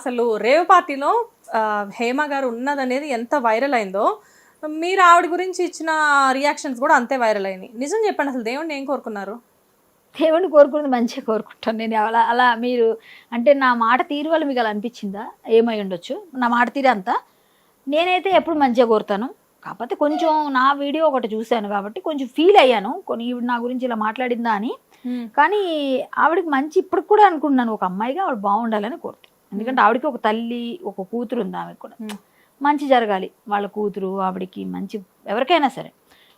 అసలు రేవ్ పార్టీలో హేమ గారు ఉన్నదనేది ఎంత వైరల్ అయిందో మీరు ఆవిడ గురించి ఇచ్చిన రియాక్షన్స్ కూడా అంతే వైరల్ అయినాయి. నిజం చెప్పండి, అసలు దేవుడిని ఏం కోరుకున్నారు? దేవుడిని కోరుకున్నది మంచిగా కోరుకుంటాను నేను. అలా అలా మీరు అంటే నా మాట తీరు వల్ల మీకు అలా అనిపించిందా? ఏమై ఉండొచ్చు, నా మాట తీరు అంతా. నేనైతే ఎప్పుడు మంచిగా కోరుతాను. కాకపోతే కొంచెం నా వీడియో ఒకటి చూశాను కాబట్టి కొంచెం ఫీల్ అయ్యాను, ఈవిడ నా గురించి ఇలా మాట్లాడిందా అని. కానీ ఆవిడకి మంచి ఇప్పుడు కూడా అనుకుంటున్నాను, ఒక అమ్మాయిగా ఆవిడ బాగుండాలని కోరుతాను. ఎందుకంటే ఆవిడకి ఒక తల్లి ఒక కూతురు ఉంది, ఆమెకు కూడా మంచి జరగాలి, వాళ్ళ కూతురు ఆవిడకి మంచి, ఎవరికైనా సరే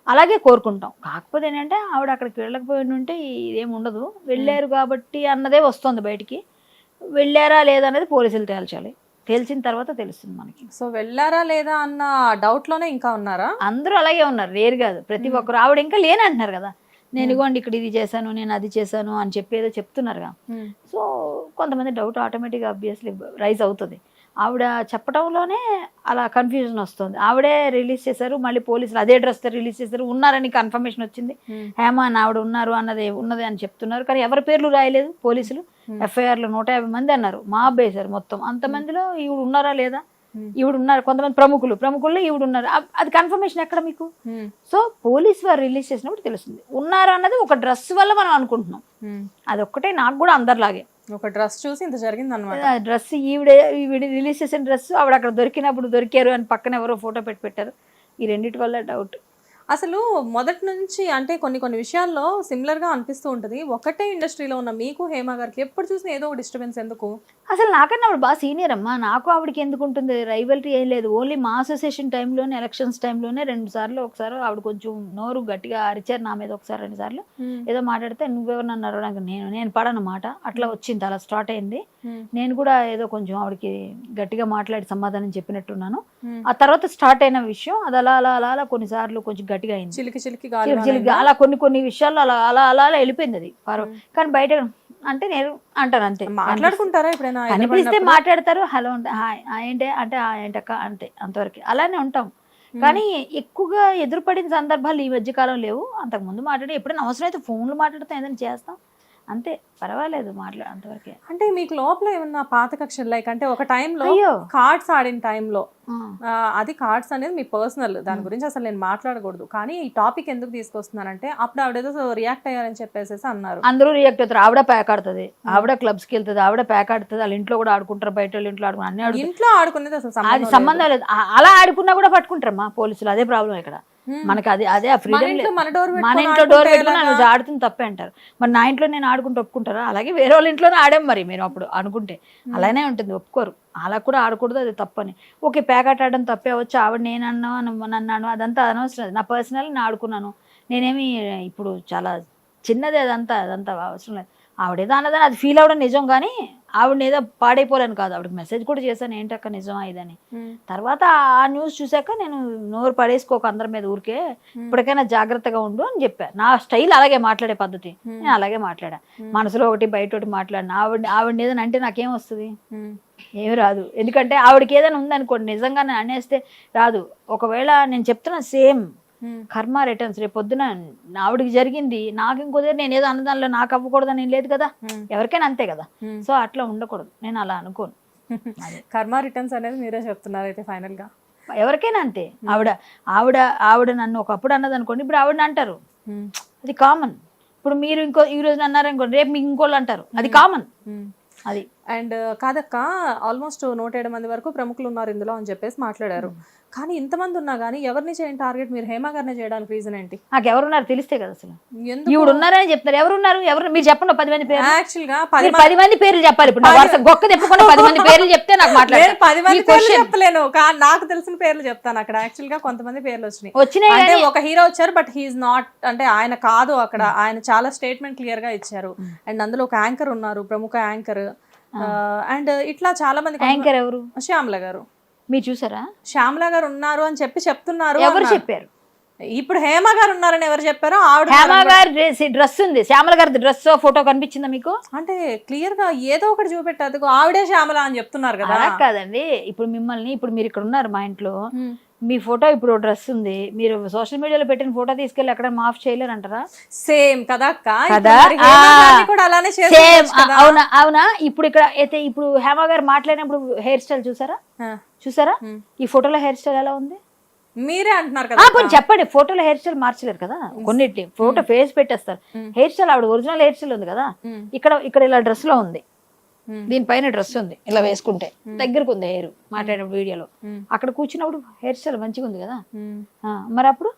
అలాగే కోరుకుంటాం. కాకపోతే ఏంటంటే ఆవిడ అక్కడికి వెళ్ళకపోయి ఉంటే ఇదేమి ఉండదు. వెళ్ళారు కాబట్టి అన్నదే వస్తుంది బయటికి. వెళ్ళారా లేదా అనేది పోలీసులు తేల్చాలి, తేల్చిన తర్వాత తెలుస్తుంది మనకి. సో వెళ్ళారా లేదా అన్న డౌట్ లోనే ఇంకా ఉన్నారా? అందరూ అలాగే ఉన్నారు, లేరు కాదు, ప్రతి ఒక్కరు. ఆవిడ ఇంకా లేనంటున్నారు కదా, నేను ఇగోండి ఇక్కడ ఇది చేశాను, నేను అది చేశాను అని చెప్పేదో చెప్తున్నారుగా. సో కొంతమంది డౌట్ ఆటోమేటిక్గా ఆబ్వియస్లీ రైజ్ అవుతుంది. ఆవిడ చెప్పడంలోనే అలా కన్ఫ్యూజన్ వస్తుంది. ఆవిడే రిలీజ్ చేశారు, మళ్ళీ పోలీసులు అదే డ్రెస్తో రిలీజ్ చేశారు, ఉన్నారని కన్ఫర్మేషన్ వచ్చింది. హేమ అని ఆవిడ ఉన్నారు ఉన్నది అని చెప్తున్నారు, కానీ ఎవరి పేర్లు రాయలేదు పోలీసులు. ఎఫ్ఐఆర్లో 150 మంది అన్నారు, మా అబ్బాయి మొత్తం. అంతమందిలో ఈవిడ ఉన్నారా లేదా? ఈవిడ ఉన్నారు, కొంతమంది ప్రముఖుల్లో ఈవిడ ఉన్నారు, అది కన్ఫర్మేషన్ ఎక్కడ మీకు? సో పోలీసు వారు రిలీజ్ చేసినప్పుడు తెలుస్తుంది. ఉన్నారు అన్నది ఒక డ్రెస్ వల్ల మనం అనుకుంటున్నాం, అది ఒక్కటే. నాకు కూడా అందరిలాగే ఒక డ్రెస్ చూసి ఇంత జరిగింది అనమాట. డ్రెస్ ఈవిడ రిలీజ్ చేసిన డ్రెస్ ఆవిడ అక్కడ దొరికినప్పుడు దొరికారు అని పక్కన ఎవరో ఫోటో పెట్టారు. ఈ రెండింటి వల్ల డౌట్. అసలు మొదటి నుంచి అంటే కొన్ని విషయాల్లో సిమిలర్ గా అనిపిస్తూ ఉంటుంది. ఒకటే ఇండస్ట్రీలో ఉన్న మీకు హేమ గారికి ఎప్పుడు చూసినా ఏదో ఒక డిస్టర్బెన్స్ ఎందుకు? అసలు నాకన్నా ఆవిడ బాగా సీనియర్ అమ్మా, నాకు ఆవిడకి ఎందుకు ఉంటుంది రైవల్టీ? ఏం లేదు. ఓన్లీ మా అసోసియేషన్ టైంలోనే, ఎలక్షన్స్ టైంలోనే 2 సార్లు, ఒకసారి ఆవిడ కొంచెం నోరు గట్టిగా అరిచారు నా మీద, ఒకసారి 2 సార్లు ఏదో మాట్లాడితే నువ్వెవరు నన్ను అరవడానికి, నేను పడనమాట, అట్లా వచ్చింది, అలా స్టార్ట్ అయింది. నేను కూడా ఏదో కొంచెం ఆవిడకి గట్టిగా మాట్లాడి సమాధానం చెప్పినట్టున్నాను. ఆ తర్వాత స్టార్ట్ అయిన విషయం అది అలా అలా అలా అలా కొన్నిసార్లు కొంచెం గట్టిగా అయింది, చిలికి అలా కొన్ని విషయాల్లో అలా అలా అలా అలా వెళ్ళిపోయింది అది. కానీ బయట అంటే నేను అంటాను అంతే. మాట్లాడుకుంటారా ఎప్పుడైనా? అనిపిస్తే మాట్లాడతారు, హలో హాయ్ ఏంటే అంటే ఏంటక్క, అంతే, అంతవరకు అలానే ఉంటాం. కానీ ఎక్కువగా ఎదురుపడిన సందర్భాలు ఈ మధ్యకాలం లేవు. అంతకుముందు మాట్లాడి ఎప్పుడైనా అవసరం అయితే ఫోన్లు మాట్లాడతాం, ఏదైనా చేస్తాం, అంతే, పర్వాలేదు, అంతవరకే. అంటే మీకు లోపల ఏమన్నా పాత కక్షలు, లైక్ అంటే ఒక టైంలో కార్డ్స్ ఆడిన టైంలో, అది కార్డ్స్ అనేది మీ పర్సనల్, దాని గురించి అసలు నేను మాట్లాడకూడదు, కానీ ఈ టాపిక్ ఎందుకు తీసుకొస్తున్నానంటే అప్పుడు ఆవిడ ఏదో రియాక్ట్ అయ్యారని చెప్పేసి అన్నారు. అందరూ రియాక్ట్ అవుతారు. ఆవిడ ప్యాక్ ఆడుతుంది, ఆవిడ క్లబ్స్కి వెళ్తుంది, ఆవిడ ప్యాక్ ఆడుతుంది, వాళ్ళ ఇంట్లో కూడా ఆడుకుంటారు, బయట వాళ్ళ ఇంట్లో ఆడుకుంటారు, అన్ని ఇంట్లో ఆడుకునేది అసలు అది సంబంధం లేదు. అలా ఆడుకున్నా కూడా పట్టుకుంటారమ్మా పోలీసులు, అదే ప్రాబ్లం ఇక్కడ మనకి. అదే ఆ ఫ్రీడమ్. మన ఇంట్లో డోర్ పెట్టుకుని నువ్వు ఆడుతుంది తప్పే అంటారు. మరి నా ఇంట్లో నేను ఆడుకుంటూ ఒప్పుకుంటారా? అలాగే వేరే వాళ్ళ ఇంట్లోనే ఆడాం మరి మీరు అప్పుడు అనుకుంటే, అలానే ఉంటుంది, ఒప్పుకోరు. అలా కూడా ఆడకూడదు, అది తప్పని. ఓకే, ప్యాకెట్ ఆడడం తప్పే అవచ్చు, ఆవిడ నేనన్నా నన్నాను, అదంతా అనవసరం. నా పర్సనల్ నేను ఆడుకున్నాను, నేనేమి ఇప్పుడు చాలా చిన్నది, అదంతా అవసరం లేదు. ఆవిడేదో అన్నదని అది ఫీల్ అవ్వడం నిజం, కానీ ఆవిడని ఏదో పాడైపోలేను కాదు. ఆవిడకి మెసేజ్ కూడా చేశాను, ఏంటక్క నిజమా ఇదని. తర్వాత ఆ న్యూస్ చూసాక నేను నోరు పడేసుకోక అందరి మీద ఊరికే, ఇప్పటికైనా జాగ్రత్తగా ఉండు అని చెప్పా. నా స్టైల్ అలాగే మాట్లాడే పద్ధతి, నేను అలాగే మాట్లాడా. మనసులో ఒకటి బయట ఒకటి మాట్లాడిన. ఆవిడని ఏదైనా అంటే నాకేం వస్తుంది? ఏమి రాదు. ఎందుకంటే ఆవిడకి ఏదైనా ఉందనుకోండి, నిజంగా నేను అనేస్తే రాదు. ఒకవేళ నేను చెప్తున్నా సేమ్ కర్మ రిటర్న్స్, రేపు పొద్దున ఆవిడకి జరిగింది నాకు ఇంకో దగ్గర నేను ఏదో అన్నదానిలో నాకు అవ్వకూడదని లేదు కదా, ఎవరికైనా అంతే కదా. సో అట్లా ఉండకూడదు, నేను అలా అనుకోను. కర్మ రిటర్న్స్ అనేది మీరే చెప్తున్నారు అయితే ఫైనల్ గా. ఎవరికైనా అంతే. ఆవిడ నన్ను ఒకప్పుడు అన్నది అనుకోండి, ఇప్పుడు ఆవిడని అంటారు, అది కామన్. ఇప్పుడు మీరు ఈ రోజు అన్నారు అనుకోండి, రేపు మీకు ఇంకోళ్ళు అంటారు, అది కామన్. అది అండ్ కాదక్క, ఆల్మోస్ట్ 107 మంది వరకు ప్రముఖులు ఉన్నారు ఇందులో అని చెప్పేసి మాట్లాడారు. కానీ ఇంతమంది ఉన్నా కానీ ఎవరిని చేయండి టార్గెట్, మీరు హేమ గారిని చేయడానికి రీజన్ ఏంటి? నాకు ఎవరున్నారు తెలిస్తే కదా అసలు. ఈవిడ ఉన్నారని చెప్తారు, ఎవరున్నారు మీరు చెప్పండి. 10 మంది పేరు, యాక్చువల్గా 10 మంది పేర్లు చెప్పాలి. ఇప్పుడు గొక్క తెప్పకుండా 10 మంది పేర్లు చెప్తే నాకు మాట్లాడారు. 10 మంది పేర్లు చెప్పలేను, నాకు తెలిసిన పేర్లు చెప్తాను. అక్కడ యాక్చువల్గా కొంతమంది పేర్లు వచ్చినాయి. అంటే ఒక హీరో వచ్చారు, బట్ హీఈస్ నాట్, అంటే ఆయన కాదు అక్కడ. ఆయన చాలా స్టేట్మెంట్ క్లియర్ గా ఇచ్చారు. అండ్ అందులో ఒక యాంకర్ ఉన్నారు, ప్రముఖ యాంకర్. అండ్ ఇట్లా చాలా మంది. యాంకర్ ఎవరు? శ్యామల గారు. మీరు చూసారా? శ్యామల గారు ఉన్నారు అని చెప్తున్నారు. ఎవరు చెప్పారు? ఇప్పుడు హేమ గారు ఉన్నారని ఎవరు చెప్పారో? ఆవిడ హేమ గారి డ్రెస్ ఉంది, శ్యామల గారి డ్రెస్ ఫోటో కనిపించిందా మీకు? అంటే క్లియర్ గా ఏదో ఒకటి చూపెట్టారు, ఆవిడే శ్యామల అని చెప్తున్నారు కదా. కాదండి, ఇప్పుడు మిమ్మల్ని, ఇప్పుడు మీరు ఇక్కడ ఉన్నారు మా ఇంట్లో, మీ ఫోటో ఇప్పుడు డ్రెస్ ఉంది, మీరు సోషల్ మీడియాలో పెట్టిన ఫోటో తీసుకెళ్ళి ఎక్కడ మాఫ్ చేయలేరు అంటారా? సేమ్ కదా అక్క, కదా కూడా అలానే సేమ్. అవునా అవునా. ఇప్పుడు ఇక్కడ అయితే ఇప్పుడు హేమ గారు మాట్లాడినప్పుడు హెయిర్ స్టైల్ చూసారా? ఈ ఫోటోలో హెయిర్ స్టైల్ ఎలా ఉంది? మీరే అంటున్నారు కదా. కొంచెం చెప్పండి. ఫోటోలో హెయిర్ స్టైల్ మార్చలేరు కదా, కొన్నిటి ఫోటో ఫేస్ పెట్టేస్తారు. హెయిర్ స్టైల్ ఆవిడ ఒరిజినల్ హెయిర్ స్టైల్ ఉంది కదా, ఇక్కడ ఇలా డ్రెస్ లో ఉంది, దీనిపైన డ్రెస్ ఉంది, ఇలా వేసుకుంటే దగ్గరకు ఉంది హెయిర్ మాట్లాడే వీడియోలో. అక్కడ కూర్చున్నప్పుడు హెయిర్ స్టైల్ మంచిగా ఉంది కదా, మరి అప్పుడు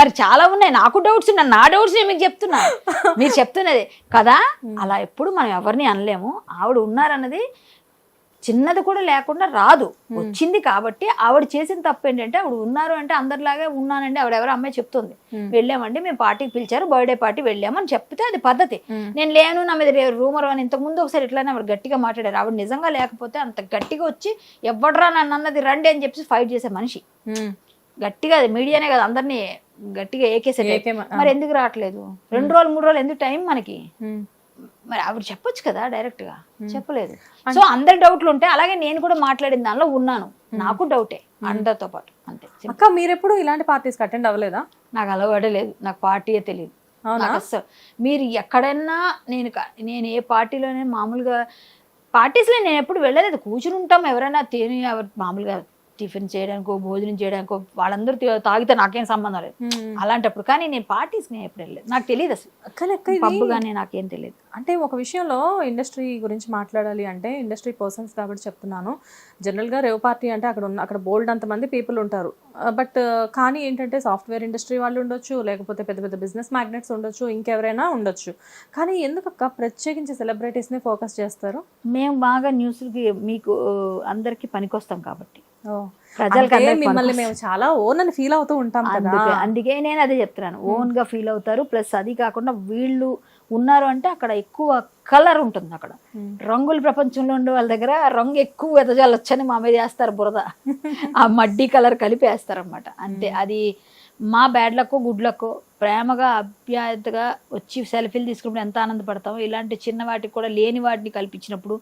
మరి చాలా ఉన్నాయి. నాకు డౌట్స్ ఉన్నాయి, నా డౌట్స్ మీకు చెప్తున్నా, మీరు చెప్తున్నది కదా. అలా ఎప్పుడు మనం ఎవరిని అనలేము. ఆవిడ ఉన్నారన్నది చిన్నది కూడా లేకుండా రాదు, వచ్చింది కాబట్టి. ఆవిడ చేసిన తప్పు ఏంటంటే, ఆవిడ ఉన్నారు అంటే అందరిలాగే ఉన్నానండి, ఆవిడ ఎవరో అమ్మాయి చెప్తుంది, వెళ్ళామండి మేము పార్టీకి పిలిచారు, బర్త్డే పార్టీ వెళ్ళామని చెప్తే అది పద్ధతి. నేను లేను, నా మీద రూమర్ అని ఇంతకుముందు ఒకసారి ఇట్లానే ఆవిడ గట్టిగా మాట్లాడారు. ఆవిడ నిజంగా లేకపోతే అంత గట్టిగా వచ్చి ఎవడరా నన్ను అన్నది రండి అని చెప్పి ఫైట్ చేసే మనిషి. గట్టిగా మీడియానే కదా అందరినీ గట్టిగా ఏకేసే. మరి ఎందుకు రావట్లేదు? 2 రోజులు 3 రోజులు ఎందుకు టైం మనకి? మరి ఆవిడ చెప్పొచ్చు కదా డైరెక్ట్ గా, చెప్పలేదు. సో అందరి డౌట్లు ఉంటాయి. అలాగే నేను కూడా మాట్లాడిన దానిలో ఉన్నాను, నాకు డౌటే అందరితో పాటు, అంతే. అక్క మీరెప్పుడు ఇలాంటి పార్టీస్ అటెండ్ అవ్వలేదా? నాకు అలవాటే లేదు, నాకు పార్టీయే తెలియదు అసలు. మీరు ఎక్కడైనా నేను ఏ పార్టీలోనే మామూలుగా పార్టీస్లో నేను ఎప్పుడు వెళ్ళలేదు. కూర్చుని ఉంటాం, ఎవరైనా తిని మామూలుగా టిఫిన్ చేయడానికో భోజనం చేయడానికో వాళ్ళందరూ తాగితే నాకేం సంబంధం లేదు అలాంటప్పుడు. కానీ నేను పార్టీస్ నేను ఎప్పుడు వెళ్ళలేదు, నాకు తెలియదు అసలు. పబ్బు కానీ నాకేం తెలియదు. అంటే ఒక విషయంలో ఇండస్ట్రీ గురించి మాట్లాడాలి అంటే, ఇండస్ట్రీ పర్సన్స్ కాబట్టి చెప్తున్నాను, జనరల్గా రేవ్ పార్టీ అంటే అక్కడ బోల్డ్ అంతమంది పీపుల్ ఉంటారు. బట్ కానీ ఏంటంటే సాఫ్ట్వేర్ ఇండస్ట్రీ వాళ్ళు ఉండొచ్చు, లేకపోతే పెద్ద పెద్ద బిజినెస్ మ్యాగ్నెట్స్ ఉండొచ్చు, ఇంకెవరైనా ఉండొచ్చు. కానీ ఎందుకక్క ప్రత్యేకించి సెలబ్రిటీస్ని ఫోకస్ చేస్తారు? మేము బాగా న్యూస్కి మీకు అందరికీ పనికొస్తాం కాబట్టి, మిమ్మల్ని మేము చాలా ఓన్ అని ఫీల్ అవుతూ ఉంటాం కదా. అందుకే నేను అదే చెప్తున్నాను, ఓన్ గా ఫీల్ అవుతారు. ప్లస్ అది కాకుండా వీళ్ళు ఉన్నారు అంటే అక్కడ ఎక్కువ కలర్ ఉంటుంది, అక్కడ రంగుల ప్రపంచంలో ఉండే వాళ్ళ దగ్గర రంగు ఎక్కువ వెదజాలు వచ్చని మా మీద వేస్తారు బురద, ఆ మడ్డీ కలర్ కలిపి వేస్తారు అనమాట. అంతే. అది మా బ్యాడ్ లక్కో గుడ్ లక్కో, ప్రేమగా అప్యాయతగా వచ్చి సెల్ఫీలు తీసుకున్నప్పుడు ఎంత ఆనందపడతామో, ఇలాంటి చిన్న వాటికి కూడా లేని వాటిని కల్పించినప్పుడు,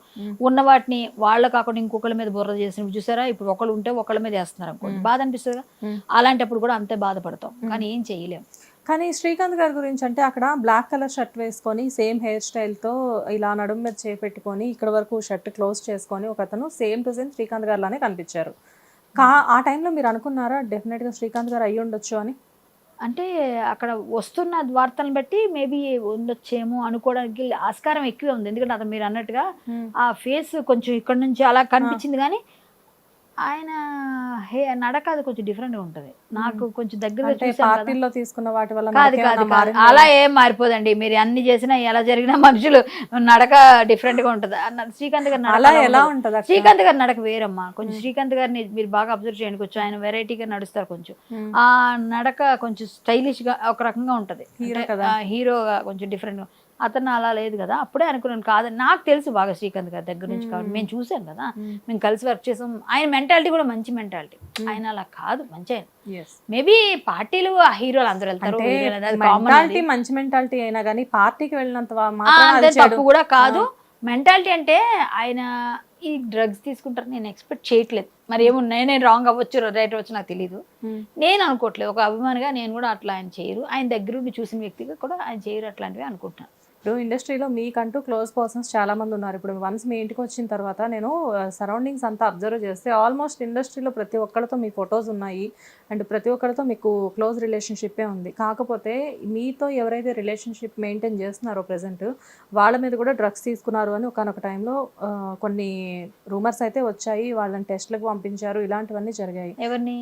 ఉన్న వాటిని వాళ్ళ కాకుండా ఇంకొకళ్ళ మీద బుర్ర చేసినప్పుడు చూసారా, ఇప్పుడు ఒకళ్ళు ఉంటే ఒకళ్ళ మీద వేస్తున్నారు అనుకోండి, బాధ అనిపిస్తుందిగా. అలాంటప్పుడు కూడా అంతే బాధపడతాం, కానీ ఏం చేయలేము. కానీ శ్రీకాంత్ గారి గురించి అంటే, అక్కడ బ్లాక్ కలర్ షర్ట్ వేసుకొని సేమ్ హెయిర్ స్టైల్తో ఇలా నడుము మీద చేపెట్టుకొని ఇక్కడ వరకు షర్ట్ క్లోజ్ చేసుకొని ఒక అతను సేమ్ టు సేమ్ శ్రీకాంత్ గారు లానే కనిపించారు. ఆ టైంలో మీరు అనుకున్నారా డెఫినెట్గా శ్రీకాంత్ గారు అయ్యి ఉండొచ్చు అని? అంటే అక్కడ వస్తున్న వార్తలను బట్టి మేబీ ఉండొచ్చేమో అనుకోవడానికి ఆస్కారం ఎక్కువే ఉంది. ఎందుకంటే అతను మీరు అన్నట్టుగా ఆ ఫేస్ కొంచెం ఇక్కడ నుంచి అలా కనిపించింది, కానీ ఆయన నడక అది కొంచెం డిఫరెంట్ గా ఉంటది. నాకు కొంచెం దగ్గరగా తీసుకున్న వాటి వల్ల కాదు అలా ఏం మారిపోదండి. మీరు అన్ని చేసినా ఎలా జరిగినా మనుషులు నడక డిఫరెంట్ గా ఉంటది. శ్రీకాంత్ గారి ఎలా ఉంటది? శ్రీకాంత్ గారి నడక వేరమ్మా. కొంచెం శ్రీకాంత్ గారిని మీరు బాగా అబ్జర్వ్ చేయండి, కొంచెం ఆయన వెరైటీగా నడుస్తారు. కొంచెం ఆ నడక కొంచెం స్టైలిష్ గా ఒక రకంగా ఉంటది, హీరోగా కొంచెం డిఫరెంట్ గా. అతను అలా లేదు కదా. అప్పుడే అనుకున్నాను కాదని. నాకు తెలుసు బాగా శ్రీకాంత్ గారి దగ్గర నుంచి, కాబట్టి మేము చూసాం కదా, మేము కలిసి వర్క్ చేసాం. ఆయన మెంటాలిటీ కూడా మంచి మెంటాలిటీ, ఆయన అలా కాదు, మంచి ఆయన. మేబీ పార్టీలు ఆ హీరోలు అందరూ వెళ్తారు, మంచి మెంటాలిటీ అయినా కానీ పార్టీకి వెళ్ళినంత తప్పు కూడా కాదు. మెంటాలిటీ అంటే ఆయన ఈ డ్రగ్స్ తీసుకుంటారు నేను ఎక్స్పెక్ట్ చేయట్లేదు. మరి ఏమున్నాయి, నేను రాంగ్ అవ్వచ్చు రైట్ అవ్వచ్చు నాకు తెలియదు, నేను అనుకోవట్లేదు. ఒక అభిమానిగా నేను కూడా అట్లా ఆయన చేయరు, ఆయన దగ్గరుండి చూసిన వ్యక్తిగా కూడా ఆయన చేయరు అట్లాంటివి అనుకుంటున్నాను. ఇప్పుడు ఇండస్ట్రీలో మీకంటూ క్లోజ్ పర్సన్స్ చాలా మంది ఉన్నారు. ఇప్పుడు వన్స్ మీ ఇంటికి వచ్చిన తర్వాత నేను సరౌండింగ్స్ అంతా అబ్జర్వ్ చేస్తే ఆల్మోస్ట్ ఇండస్ట్రీలో ప్రతి ఒక్కరితో మీ ఫొటోస్ ఉన్నాయి, అండ్ ప్రతి ఒక్కరితో మీకు క్లోజ్ రిలేషన్షిప్పే ఉంది. కాకపోతే మీతో ఎవరైతే రిలేషన్షిప్ మెయింటైన్ చేస్తున్నారో ప్రెజెంట్, వాళ్ళ మీద కూడా డ్రగ్స్ తీసుకున్నారు అని ఒకనొక టైంలో కొన్ని రూమర్స్ అయితే వచ్చాయి, వాళ్ళని టెస్ట్లకు పంపించారు, ఇలాంటివన్నీ జరిగాయి. ఎవరిని?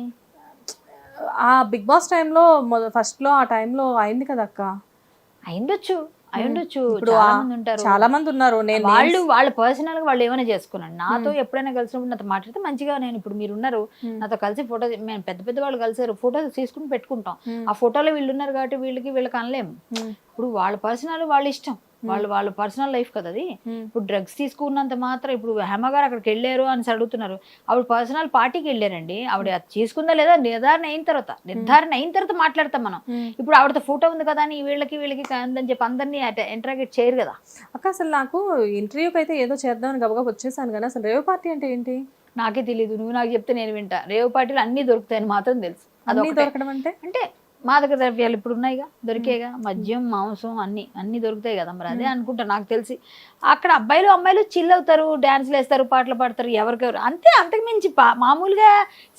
ఆ బిగ్ బాస్ టైంలో ఫస్ట్లో ఆ టైంలో అయింది కదా అక్క. అయిండొచ్చు. ఇప్పుడు చాలా మంది ఉన్నారు. నేను వాళ్ళ పర్సనల్ గా వాళ్ళు ఏమైనా చేసుకున్నాను. నాతో ఎప్పుడైనా కలిసినప్పుడు నాతో మాట్లాడితే మంచిగా, నేను ఇప్పుడు మీరు ఉన్నారు నాతో కలిసి ఫోటో, మేము పెద్ద పెద్ద వాళ్ళు కలిసారు, ఫోటో తీసుకుని పెట్టుకుంటాం. ఆ ఫోటోలో వీళ్ళు ఉన్నారు కాబట్టి వీళ్ళకి అనలేము. ఇప్పుడు వాళ్ళ పర్సనల్ వాళ్ళ ఇష్టం, వాళ్ళ పర్సనల్ లైఫ్ కదా అది. ఇప్పుడు డ్రగ్స్ తీసుకున్నంత మాత్రం ఇప్పుడు హేమ గారు అక్కడికి వెళ్ళారు అని అడుగుతున్నారు. ఆవిడ పర్సనల్ పార్టీకి వెళ్ళారండి. ఆవిడ తీసుకుందా లేదా నిర్ధారణ అయిన తర్వాత మాట్లాడతాం మనం. ఇప్పుడు ఆవిడతో ఫోటో ఉంది కదా అని వీళ్ళకి కాదని చెప్పి అందరినీ ఇంటరాగేట్ చేయరు కదా అక్క. అసలు నాకు ఇంటర్వ్యూకి అయితే ఏదో చేద్దామని గబగబా వచ్చేసాను, కానీ అసలు రేవ్ పార్టీ అంటే ఏంటి? నాకే తెలియదు, నువ్వు నాకు చెప్తే నేను వింటా. రేవు పార్టీలు అన్ని దొరుకుతాయని మాత్రం తెలుసు. అన్ని దొరకడం అంటే మాదక ద్రవ్యాలు ఇప్పుడు ఉన్నాయిగా, దొరికేగా, మద్యం, మాంసం అన్ని దొరుకుతాయి కదా. మరి అదే అనుకుంటా నాకు తెలిసి. అక్కడ అబ్బాయిలు అమ్మాయిలు చిల్ అవుతారు, డాన్స్లు వేస్తారు, పాటలు పాడతారు, ఎవరికెవరు అంతే. అంతకు మించి మామూలుగా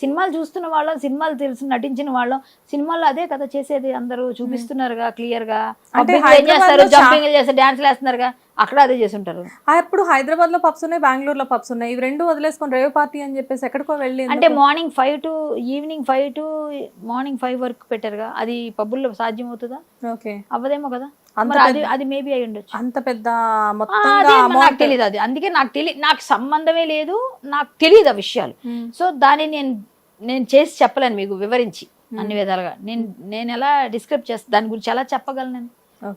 సినిమాలు చూస్తున్న వాళ్ళం, సినిమాలు తెలుసు నటించిన వాళ్ళం, సినిమాల్లో అదే కదా చేసేది. అందరూ చూపిస్తున్నారుగా క్లియర్ గా. చేస్తారు, జంపింగ్ చేస్తారు, డాన్స్లు వేస్తున్నారుగా, అక్కడ అదే చేస్తుంటారు. ఇప్పుడు హైదరాబాద్ లో పబ్స్ ఉన్నాయి, బెంగళూరులో పబ్స్ ఉన్నాయి. ఇవి రెండు వదిలేసుకొని రేవ్ పార్టీ అని చెప్పేసి ఎక్కడికో వెళ్ళి అంటే morning 5 to evening 5 to morning 5 వరకు పెట్టారుగా. అది పబ్బుల్లో సాధ్యం అవుతుందా? ఓకే, అవ్వదేమో కదా. అది మేబీ అయి ఉండొచ్చు. అంత పెద్ద నాకు తెలియదు అది. అందుకే నాకు సంబంధమే లేదు, నాకు తెలియదు ఆ విషయాలు. సో దాన్ని నేను చేసి చెప్పలేను మీకు వివరించి అన్ని విధాలుగా. నేను ఎలా డిస్క్రైబ్ చేస్తాను దాని గురించి ఎలా చెప్పగలను నేను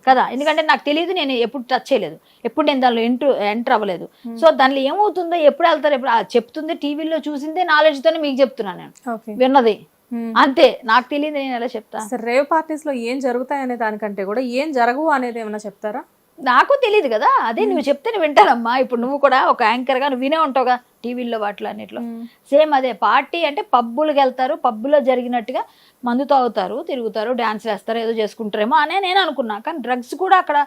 కదా, ఎందుకంటే నాకు తెలియదు, నేను ఎప్పుడు టచ్ చేయలేదు, ఎప్పుడు నేను దానిలో ఎంటర్ అవ్వలేదు. సో దానిలో ఏమవుతుందో, ఎప్పుడు వెళ్తారు, ఎప్పుడు చెప్తుంది టీవీలో చూసిందే నాలెడ్జ్ తోనే మీకు చెప్తున్నాను నేను, విన్నది అంతే. నాకు తెలియదు, నేను ఎలా చెప్తా. రేవ్ పార్టీస్ లో ఏం జరుగుతాయి అనే దానికంటే కూడా ఏం జరగవు అనేది ఏమైనా చెప్తారా? నాకు తెలియదు కదా, అదే నువ్వు చెప్తే నేను వింటానమ్మా. ఇప్పుడు నువ్వు కూడా ఒక యాంకర్ గా నువ్వు వినే ఉంటావుగా టీవీల్లో వాటిలో అన్నిట్లో. సేమ్ అదే పార్టీ అంటే పబ్బులకు వెళ్తారు, పబ్బులో జరిగినట్టుగా మందు తాగుతారు, తిరుగుతారు, డాన్స్ వేస్తారు, ఏదో చేసుకుంటారేమో అనే నేను అనుకున్నా. కానీ డ్రగ్స్ కూడా అక్కడ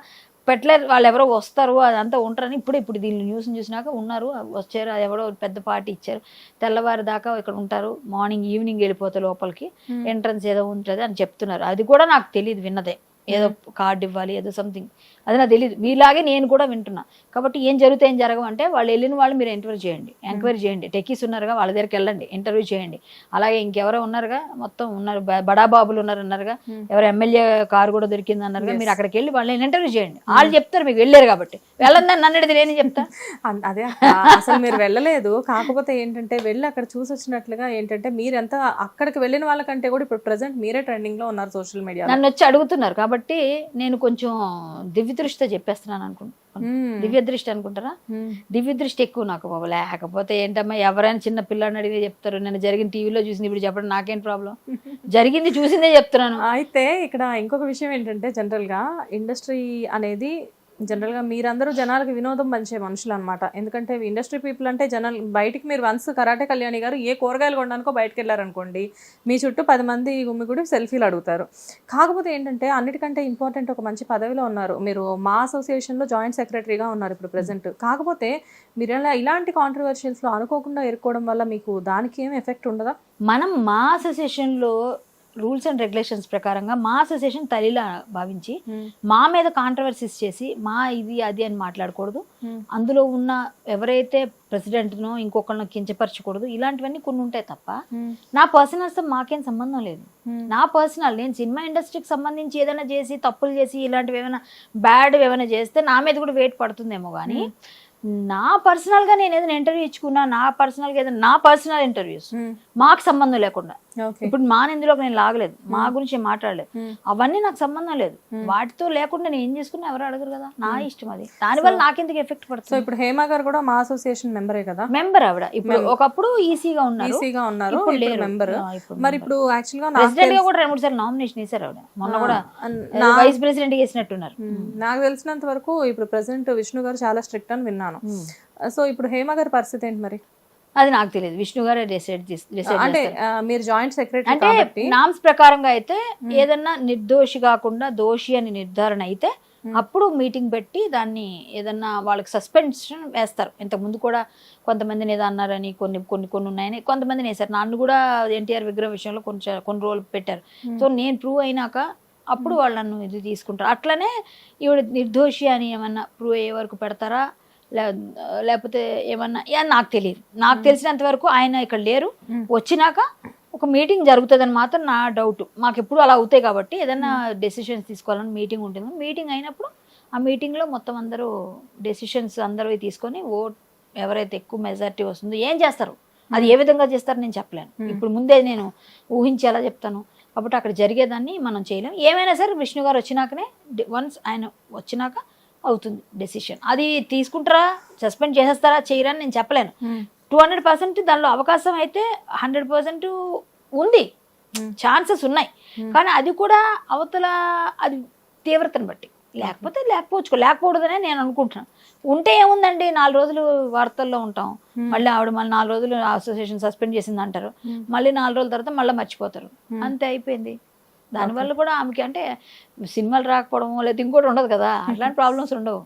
పెట్టలేరు, వాళ్ళు ఎవరో వస్తారు అదంతా ఉంటారని ఇప్పుడు దీన్ని న్యూస్ చూసినాక ఉన్నారు, వచ్చారు, ఎవరో పెద్ద పార్టీ ఇచ్చారు, తెల్లవారి దాకా ఇక్కడ ఉంటారు, మార్నింగ్ ఈవినింగ్ వెళ్ళిపోతారు లోపలికి, ఎంట్రన్స్ ఏదో ఉంటుంది అని చెప్తున్నారు. అది కూడా నాకు తెలియదు, విన్నదే. ఏదో కార్డు ఇవ్వాలి, ఏదో సంథింగ్, అది నాకు తెలియదు. మీలాగే నేను కూడా వింటున్నా. కాబట్టి ఏం జరుగుతాయి, ఏం జరగవు అంటే వాళ్ళు వెళ్ళిన వాళ్ళు మీరు ఎంక్వైరీ చేయండి. టెక్కీస్ ఉన్నారుగా, వాళ్ళ దగ్గరికి వెళ్ళండి, ఇంటర్వ్యూ చేయండి. అలాగే ఇంకెవరో ఉన్నారుగా, మొత్తం ఉన్నారు, బడాబాబులు ఉన్నారు అన్నారుగా, ఎవరు ఎమ్మెల్యే కారు కూడా దొరికింది అన్నారుగా, మీరు అక్కడికి వెళ్ళి వాళ్ళని ఇంటర్వ్యూ చేయండి. వాళ్ళు చెప్తారు, మీకు వెళ్ళారు కాబట్టి. వెళ్ళందని నన్ను అడిగితే నేను చెప్తా. అదే అసలు మీరు వెళ్ళలేదు, కాకపోతే ఏంటంటే వెళ్ళి అక్కడ చూసి వచ్చినట్లుగా ఏంటంటే మీరెంత అక్కడికి వెళ్ళిన వాళ్ళకంటే కూడా ఇప్పుడు ప్రెసెంట్ మీరే ట్రెండింగ్ లో ఉన్నారు సోషల్ మీడియా. నన్ను వచ్చి అడుగుతున్నారు కాబట్టి నేను కొంచెం దివ్య దృష్టితో చెప్పేస్తున్నాను అనుకుంటున్నాను. దివ్య దృష్టి అనుకుంటారా? దివ్య దృష్టి ఎక్కువ నాకు బాబు. లేకపోతే ఏంటమ్మా, ఎవరైనా చిన్న పిల్లని అడిగితే చెప్తారు. నేను జరిగిన టీవీలో చూసింది ఇప్పుడు చెప్పడం నాకేం ప్రాబ్లం, జరిగింది చూసిందే చెప్తున్నాను. అయితే ఇక్కడ ఇంకొక విషయం ఏంటంటే జనరల్ గా ఇండస్ట్రీ అనేది జనరల్గా మీరందరూ జనాలకు వినోదం పంచే మనుషులు అనమాట. ఎందుకంటే ఇండస్ట్రీ పీపుల్ అంటే జనాలు బయటికి మీరు వన్స్ కరాటే కళ్యాణి గారు ఏ కూరగాయలు కొనడానికో బయటకు వెళ్ళారనుకోండి, మీ చుట్టూ 10 మంది గుమ్మిగూడి సెల్ఫీలు అడుగుతారు. కాకపోతే ఏంటంటే అన్నిటికంటే ఇంపార్టెంట్ ఒక మంచి పదవిలో ఉన్నారు మీరు, మా అసోసియేషన్లో జాయింట్ సెక్రటరీగా ఉన్నారు ఇప్పుడు ప్రెసెంట్. కాకపోతే మీరు ఇలాంటి కాంట్రవర్షియల్స్లో అనుకోకుండా ఇరుక్కోవడం వల్ల మీకు దానికి ఏం ఎఫెక్ట్ ఉండదా? మనం మా అసోసియేషన్లో రూల్స్ అండ్ రెగ్యులేషన్స్ ప్రకారంగా మా అసోసియేషన్ తల్లిలా భావించి మా మీద కాంట్రవర్సీస్ చేసి మా ఇది అది అని మాట్లాడకూడదు. అందులో ఉన్న ఎవరైతే ప్రెసిడెంట్నో ఇంకొకరినో కించపరచకూడదు. ఇలాంటివన్నీ కొన్ని ఉంటాయి తప్ప నా పర్సనల్స్తో మాకేం సంబంధం లేదు. నా పర్సనల్, నేను సినిమా ఇండస్ట్రీకి సంబంధించి ఏదైనా చేసి తప్పులు చేసి ఇలాంటివి ఏమైనా బ్యాడ్ ఏమైనా చేస్తే నా మీద కూడా వెయిట్ పడుతుందేమో. కానీ నా పర్సనల్గా నేను ఏదైనా ఇంటర్వ్యూ ఇచ్చుకున్నా, నా పర్సనల్గా ఏదైనా నా పర్సనల్ ఇంటర్వ్యూస్ మాకు సంబంధం లేకుండా, ఇప్పుడు మా ఇందులోకి నేను లాగలేదు, మా గురించి మాట్లాడలేదు, అవన్నీ నాకు సంబంధం లేదు. వాటితో లేకుండా నేను ఏం చేసుకున్నా ఎవరు అడగరు కదా, నా ఇష్టం అది. దానివల్ల నాకెందుకు ఎఫెక్ట్ పడుతుంది? సో ఇప్పుడు హేమ గారు కూడా మా అసోసియేషన్ మెంబరే కదా? మెంబర్ ఆవిడ. ఇప్పుడు ఒకప్పుడు ఈసీగా ఉన్నారు, ఇప్పుడు లేరు మెంబర్. మరి ఇప్పుడు యాక్చువల్ గా ప్రెసిడెంట్ గా కూడా 2-3 సార్లు నామినేషన్ వేశారు ఆవిడ. మొన్న కూడా వైస్ ప్రెసిడెంట్ వేసినట్టున్నారు. నాకు తెలిసినంత వరకు ఇప్పుడు ప్రెసిడెంట్ విష్ణు గారు చాలా స్ట్రిక్ట్ అని విన్నాను. సో ఇప్పుడు హేమ గారి పరిస్థితి ఏంటి మరి? అది నాకు తెలియదు, విష్ణు గారే డిసైడ్ అంటే మీరు జాయింట్ సెక్రటరీ అంటే నామ్స్ ప్రకారంగా అయితే ఏదన్నా నిర్దోషి కాకుండా దోషి అని నిర్ధారణ అయితే అప్పుడు మీటింగ్ పెట్టి దాన్ని ఏదన్నా వాళ్ళకి సస్పెన్షన్ వేస్తారు. ఇంతకుముందు కూడా కొంతమందిని ఏదో అన్నారని కొన్ని ఉన్నాయని కొంతమందిని వేశారు. నన్ను కూడా ఎన్టీఆర్ విగ్రహం విషయంలో కొన్ని రోజులు పెట్టారు. సో నేను ప్రూవ్ అయినాక అప్పుడు వాళ్ళు నన్ను ఇది తీసుకుంటారు. అట్లనే ఈవిడ నిర్దోషి అని ఏమన్నా ప్రూవ్ అయ్యే వరకు పెడతారా లేకపోతే ఏమన్నా నాకు తెలియదు. నాకు తెలిసినంత వరకు ఆయన ఇక్కడ లేరు, వచ్చినాక ఒక మీటింగ్ జరుగుతుందని మాత్రం నా డౌట్. మాకు ఎప్పుడు అలా అవుతాయి కాబట్టి ఏదైనా డెసిషన్స్ తీసుకోవాలని మీటింగ్ ఉంటుంది. మీటింగ్ అయినప్పుడు ఆ మీటింగ్లో మొత్తం అందరూ డెసిషన్స్ అందరూ తీసుకొని ఎవరైతే ఎక్కువ మెజారిటీ వస్తుందో ఏం చేస్తారు, అది ఏ విధంగా చేస్తారో నేను చెప్పలేను. ఇప్పుడు ముందే నేను ఊహించి ఎలా చెప్తాను. కాబట్టి అక్కడ జరిగేదాన్ని మనం చేయలేం. ఏమైనా సరే విష్ణు గారు వచ్చినాకనే, వన్స్ ఆయన వచ్చినాక అవుతుంది డెసిషన్. అది తీసుకుంటారా, సస్పెండ్ చేసేస్తారా, చేయరా అని నేను చెప్పలేను. 200% దానిలో అవకాశం అయితే 100% ఉంది, ఛాన్సెస్ ఉన్నాయి. కానీ అది కూడా అవతల అది తీవ్రతను బట్టి, లేకపోతే లేకపోవచ్చుకో, లేకపోవడదనే నేను అనుకుంటున్నాను. ఉంటే ఏముందండి 4 రోజులు వార్తల్లో ఉంటాం, మళ్ళీ ఆవిడ మళ్ళీ 4 రోజులు అసోసియేషన్ సస్పెండ్ చేసింది అంటారు, మళ్ళీ 4 రోజుల తర్వాత మళ్ళీ మర్చిపోతారు, అంతే అయిపోయింది. దానివల్ల కూడా ఆమెకి అంటే సినిమాలు రాకపోవడం లేదా ఇంకోటి ఉండదు కదా, అట్లాంటి ప్రాబ్లమ్స్ ఉండవు.